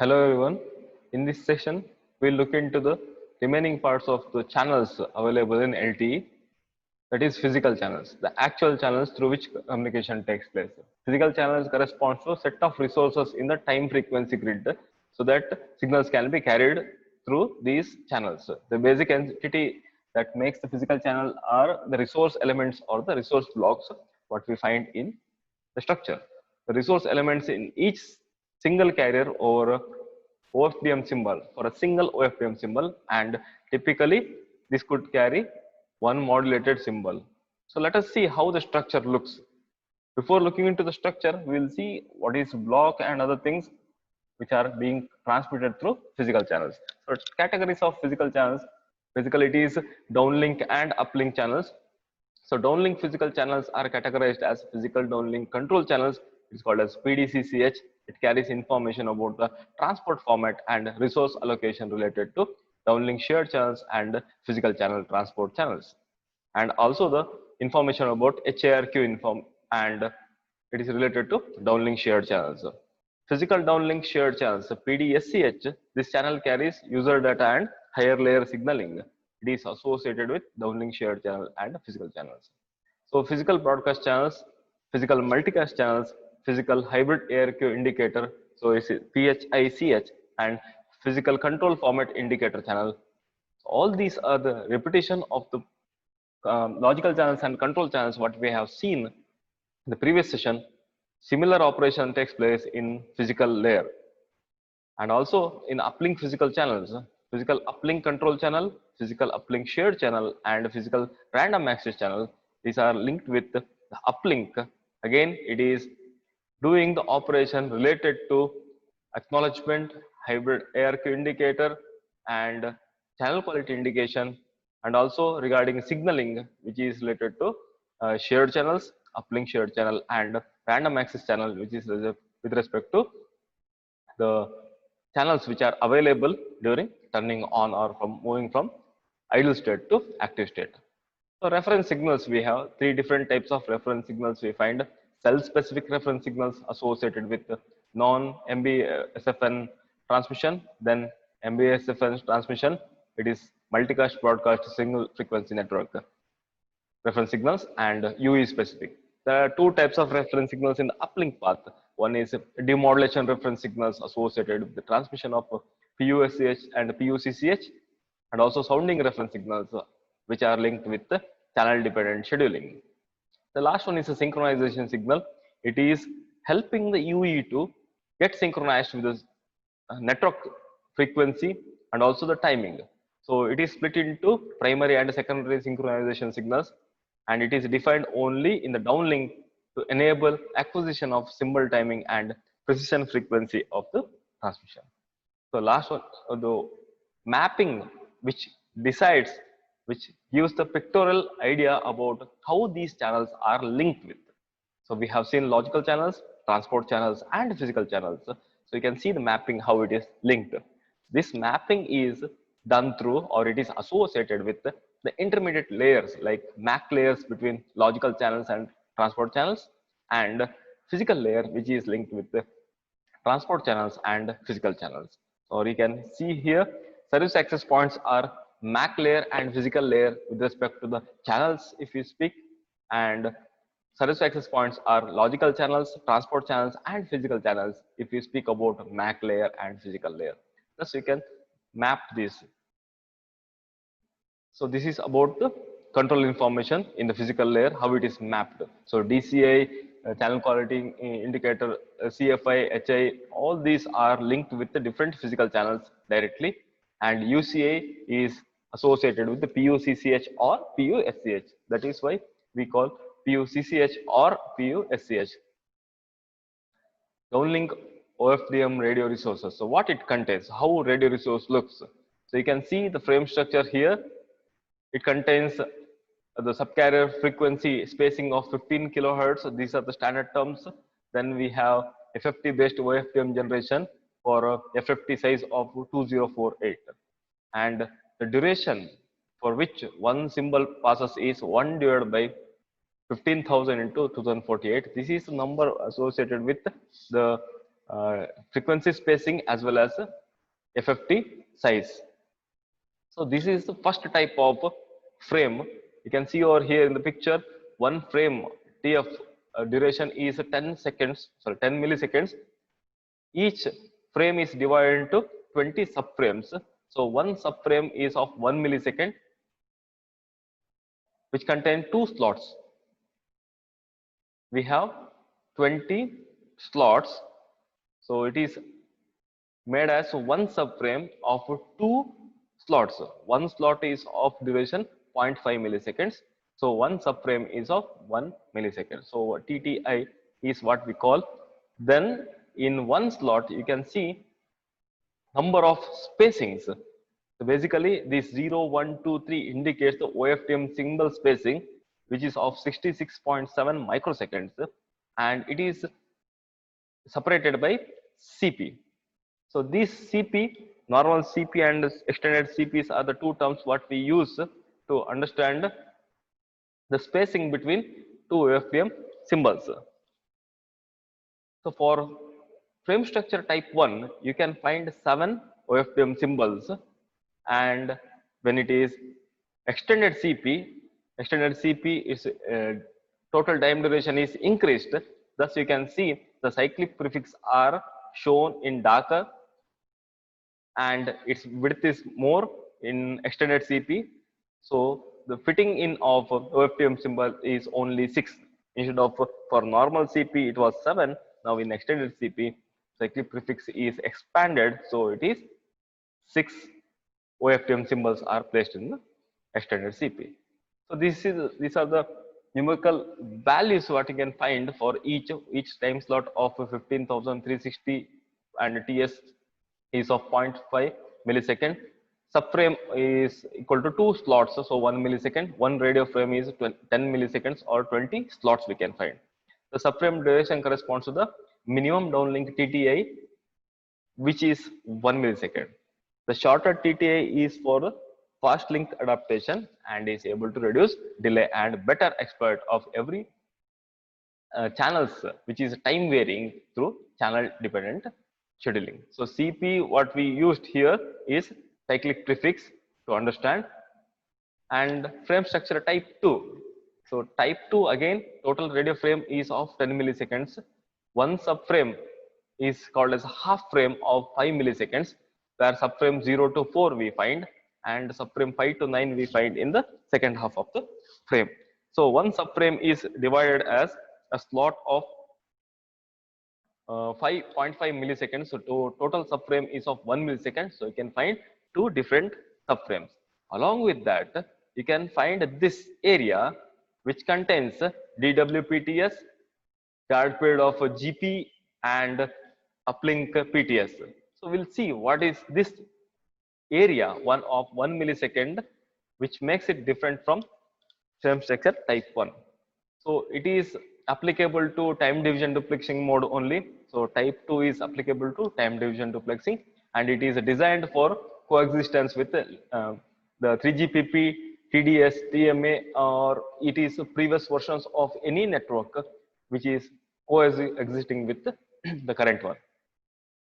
Hello everyone. In this session, we'll look into the remaining parts of the channels available in LTE, that is physical channels, the actual channels through which communication takes place. Physical channels corresponds to a set of resources in the time frequency grid so that signals can be carried through these channels. The basic entity that makes the physical channel are the resource elements or the resource blocks, what we find in the structure. The resource elements in each single carrier over OFDM symbol for a single OFDM symbol, and typically this could carry one modulated symbol. So let us see how the structure looks. Before looking into the structure, we will see what is block and other things which are being transmitted through physical channels. So categories of physical channels, basically it is downlink and uplink channels. So downlink physical channels are categorized as physical downlink control channels. It's called as PDCCH. It carries information about the transport format and resource allocation related to downlink shared channels and physical channel transport channels. And also the information about HARQ inform, and it is related to downlink shared channels. Physical downlink shared channels, PDSCH, this channel carries user data and higher layer signaling. It is associated with downlink shared channel and physical channels. So physical broadcast channels, physical multicast channels, physical hybrid ARQ indicator, so it's PHICH, and physical control format indicator channel. All these are the repetition of the logical channels and control channels what we have seen in the previous session. Similar operation takes place in physical layer, and also in uplink physical channels, physical uplink control channel, physical uplink shared channel, and physical random access channel. These are linked with the uplink. Again, it is doing the operation related to acknowledgement, hybrid ARQ indicator, and channel quality indication, and also regarding signaling, which is related to shared channels, uplink shared channel, and random access channel, which is with respect to the channels which are available during turning on or from moving from idle state to active state. So reference signals, we have three different types of reference signals. We find cell specific reference signals associated with non-MBSFN transmission, then MBSFN transmission. It is multicast broadcast single frequency network reference signals, and UE specific. There are two types of reference signals in the uplink path. One is demodulation reference signals associated with the transmission of PUSCH and PUCCH, and also sounding reference signals which are linked with the channel dependent scheduling. The last one is a synchronization signal. It is helping the UE to get synchronized with the network frequency and also the timing. So it is split into primary and secondary synchronization signals, and it is defined only in the downlink to enable acquisition of symbol timing and precision frequency of the transmission. So last one, the mapping, which decides, which gives the pictorial idea about how these channels are linked with. So we have seen logical channels, transport channels, and physical channels. So you can see the mapping, how it is linked. This mapping is done through, or it is associated with the intermediate layers like MAC layers between logical channels and transport channels, and physical layer which is linked with the transport channels and physical channels. Or you can see here, service access points are MAC layer and physical layer with respect to the channels if you speak, and service access points are logical channels, transport channels, and physical channels if you speak about MAC layer and physical layer. Thus you can map this. So this is about the control information in the physical layer, how it is mapped. So DCI, channel quality indicator, CFI, HI, all these are linked with the different physical channels directly, and UCI is associated with the PUCCH or PUSCH. That is why we call PUCCH or PUSCH. Downlink OFDM radio resources. So what it contains, how radio resource looks. So you can see the frame structure here. It contains the subcarrier frequency spacing of 15 kilohertz. These are the standard terms. Then we have FFT based OFDM generation for FFT size of 2048. And the duration for which one symbol passes is 1 divided by 15,000 into 2048. This is the number associated with the frequency spacing as well as FFT size. So this is the first type of frame. You can see over here in the picture, one frame TF duration is 10 seconds, sorry, 10 milliseconds. Each frame is divided into 20 subframes. So one subframe is of 1 millisecond, which contain 2 slots. We have 20 slots. So it is made as one subframe of 2 slots. One slot is of duration 0.5 milliseconds. So one subframe is of 1 millisecond. So TTI is what we call. Then in one slot you can see number of spacings. So basically this 0, 1, 2, 3 indicates the OFDM single spacing, which is of 66.7 microseconds, and it is separated by CP. So this CP, normal CP and extended CPs are the two terms what we use to understand the spacing between two OFDM symbols. So for frame structure type 1, you can find 7 OFDM symbols, and when it is extended CP is total time duration is increased. Thus you can see the cyclic prefix are shown in darker and its width is more in extended CP. So the fitting in of OFDM symbol is only 6 instead of for normal CP it was 7. Now in extended CP cyclic prefix is expanded, so it is 6 OFDM symbols are placed in the extended CP. So these are the numerical values what you can find for each time slot of 15,360, and TS is of 0.5 millisecond. Subframe is equal to 2 slots, so 1 millisecond. One radio frame is 10 milliseconds or 20 slots we can find. The subframe duration corresponds to the minimum downlink TTI, which is 1 millisecond. The shorter TTI is for fast link adaptation and is able to reduce delay and better exploit of every channels, which is time varying through channel dependent scheduling. So CP what we used here is cyclic prefix to understand, and frame structure type 2. So type 2 again, total radio frame is of 10 milliseconds. One subframe is called as half frame of 5 milliseconds, where subframe 0 to 4 we find, and subframe 5 to 9 we find in the second half of the frame. So one subframe is divided as a slot of 5.5 milliseconds. So total subframe is of 1 millisecond. So you can find 2 different subframes. Along with that, you can find this area which contains DWPTS, guard period of GP, and uplink PTS. So we'll see what is this area 1 of 1 millisecond, which makes it different from frame structure type 1. So it is applicable to time division duplexing mode only. So type 2 is applicable to time division duplexing, and it is designed for coexistence with the 3GPP, TDS, TMA, or it is previous versions of any network which is coexisting with the current one.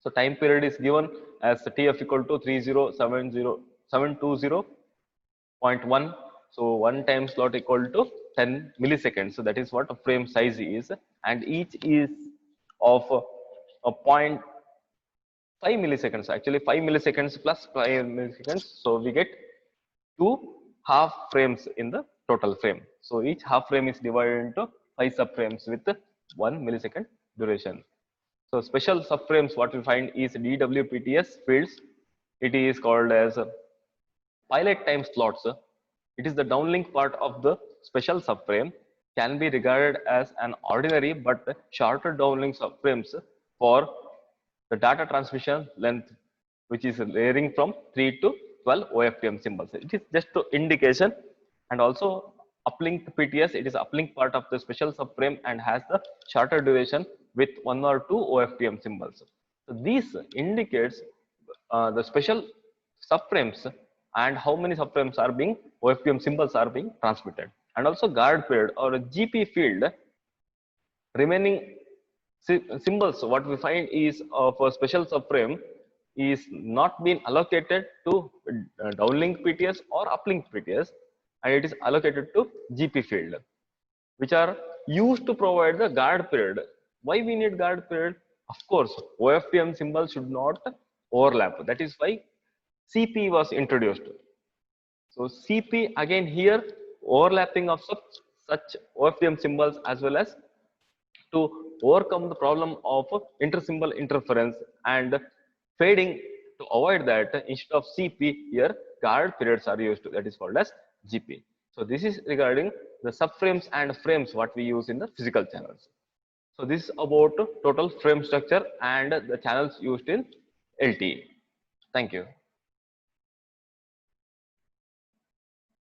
So time period is given as TF equal to 3070720.1. So one time slot equal to 10 milliseconds. So that is what a frame size is, and each is of a 0.5 milliseconds. Actually 5 milliseconds plus 5 milliseconds. So we get 2 half frames in the total frame. So each half frame is divided into 5 subframes with 1 millisecond duration. So special subframes what we find is DWPTS fields. It is called as pilot time slots. It is the downlink part of the special subframe, can be regarded as an ordinary but shorter downlink subframes for the data transmission length, which is varying from 3 to 12 OFDM symbols. It is just to indication. And also uplink PTS, it is uplink part of the special subframe and has the shorter duration with 1 or 2 OFDM symbols. So these indicates the special subframes and how many subframes are being OFDM symbols are being transmitted, and also guard period or a GP field remaining Symbols, what we find is for special subframe is not been allocated to downlink PTS or uplink PTS, and it is allocated to GP field, which are used to provide the guard period. Why we need guard period? Of course, OFDM symbols should not overlap. That is why CP was introduced. So CP again here overlapping of such OFDM symbols as well as to overcome the problem of intersymbol interference and fading. To avoid that, instead of CP here guard periods are used, that is called as GP. So this is regarding the subframes and frames what we use in the physical channels. So this is about total frame structure and the channels used in LTE. Thank you.